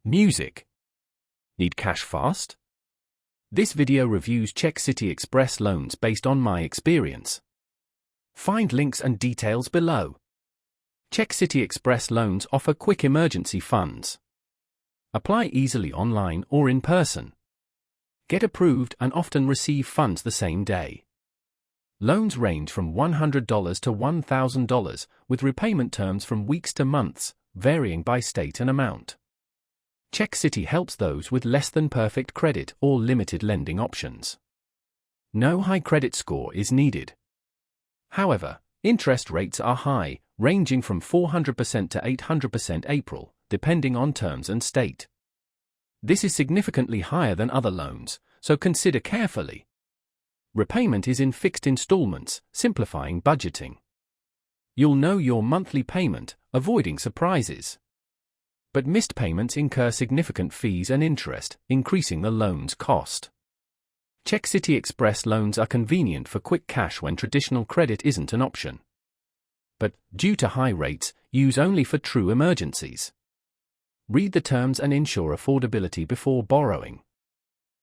Music. Need cash fast? This video reviews Czech City Express loans based on my experience. Find links and details below. Czech City Express loans offer quick emergency funds. Apply easily online or in person. Get approved and often receive funds the same day. Loans range from $100 to $1,000, with repayment terms from weeks to months, varying by state and amount. Czech City helps those with less than perfect credit or limited lending options. No high credit score is needed. However, interest rates are high, ranging from 400% to 800% April, depending on terms and state. This is significantly higher than other loans, so consider carefully. Repayment is in fixed installments, simplifying budgeting. You'll know your monthly payment, avoiding surprises. But missed payments incur significant fees and interest, increasing the loan's cost. Czech City Express loans are convenient for quick cash when traditional credit isn't an option. But, due to high rates, use only for true emergencies. Read the terms and ensure affordability before borrowing.